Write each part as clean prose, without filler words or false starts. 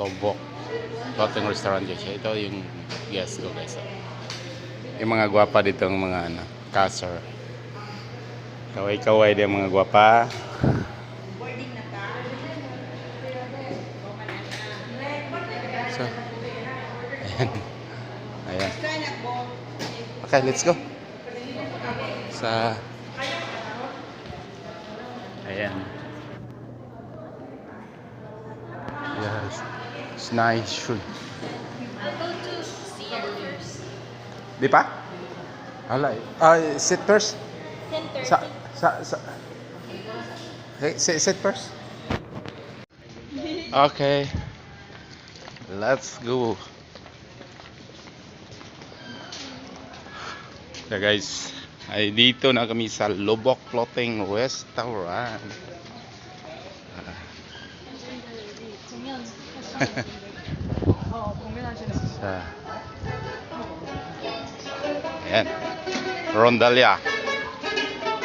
Lombok Floating Restaurant guys. Ito yung guest ko guys. Yung mga gwapa dito ang mga caster. Kaway-kaway din mga gwapa. So, ayan. Okay, let's go. Ayan. Yes. It's nice shoot. I'll go to Caesars. Di pa? Hala. Sit first. 10:30. Okay, sit first. Okay. Let's go. So guys, ay dito na kami sa Lubok Floating Restaurant. Ayan. Rondalia.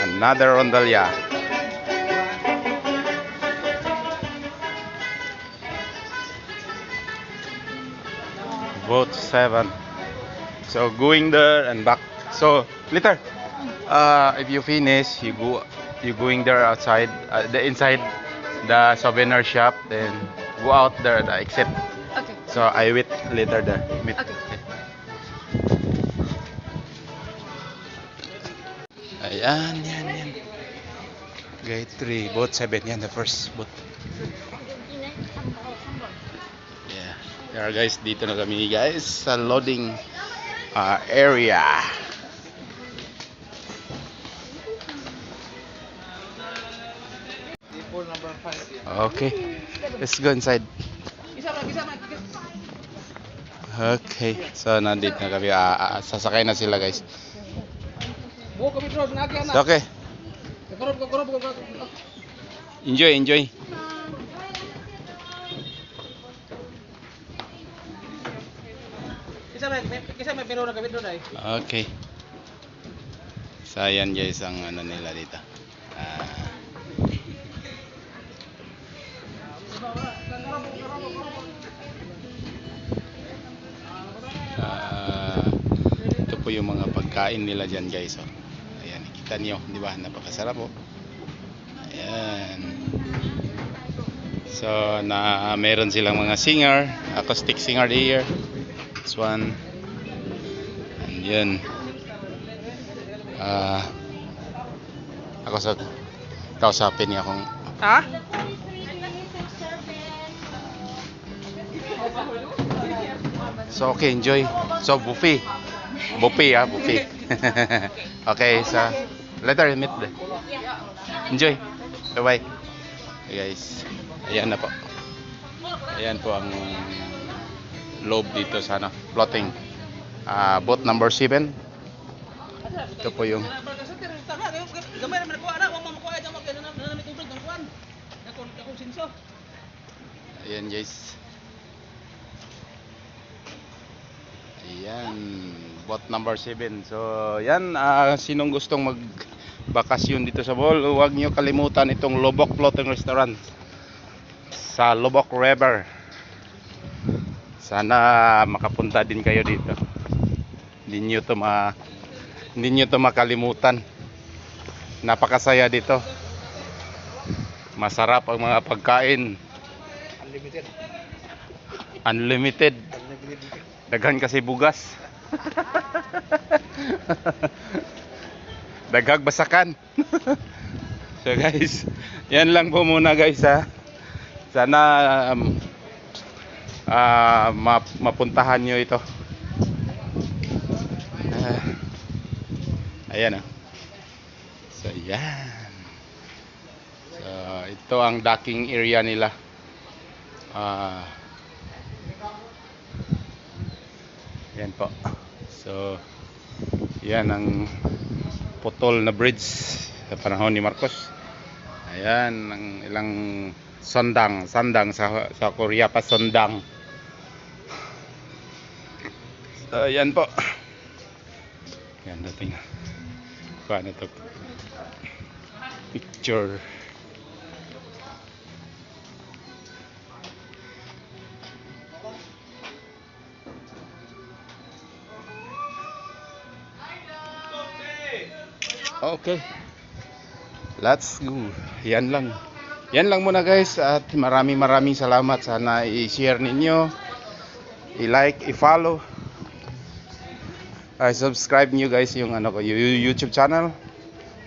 Another Rondalia. Boat 7. So going there and back. So later, if you finish, you going there outside, the inside the souvenir shop, then go out there the exit. Okay. So I wait later there. Meet. Okay. Ayan, yan. Gate 3, boat 7, yan the first boat. Yeah. There guys, dito na kami guys sa loading area. Okay, let's go inside. Okay, so nandito na kami. Sasakay na sila guys. So, okay. Enjoy. Okay. So ayan guys ang ano nila dito. Ito po yung mga pagkain nila dyan guys. Oh. Ayan, kita niyo, di ba? Napakasarap po. Ayan. So, meron silang mga singer, acoustic singer here. This one. And yun. Ako sa kausapin niya akong So okay, enjoy. So buffet. Buffet. Okay, so later meet. Enjoy. Bye-bye. Hey guys. Ayan na po. Ayan po ang loob dito sa floating boat number 7. Ito po yung ayan guys. Ayan, boat number 7. So, yan, sinong gustong magbakasyon dito sa Bohol, huwag nyo kalimutan itong Lubok Floating Restaurant sa Lubok River. Sana makapunta din kayo dito. Hindi nyo to makalimutan. Napakasaya dito. Masarap ang mga pagkain. Unlimited. Daghan kasi bugas. Daghag basakan. So guys, yan lang po muna guys ha. Sana mapuntahan nyo ito. Ayan So yan. So ito ang docking area nila. Yan po. So yan ang putol na bridge sa panahon ni Marcos. Ayan ang ilang sandang sa Korea pa sandang. So yan po. Yan dating. Paano to? Picture. Okay. Let's go. Yan lang. Yan lang muna guys at maraming salamat. Sana i-share ninyo, i-like, i-follow, subscribe nyo guys yung ano ko, YouTube channel.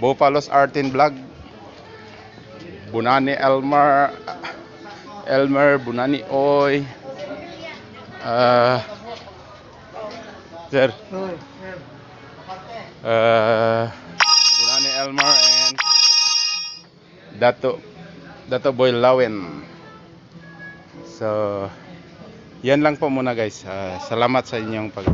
Bufalos Artin Vlog. Bunani Elmer, Bunani Oy. Sir. Bunani Elmer and Dato Boy Lawen. So, yan lang po muna guys. Salamat sa inyong pag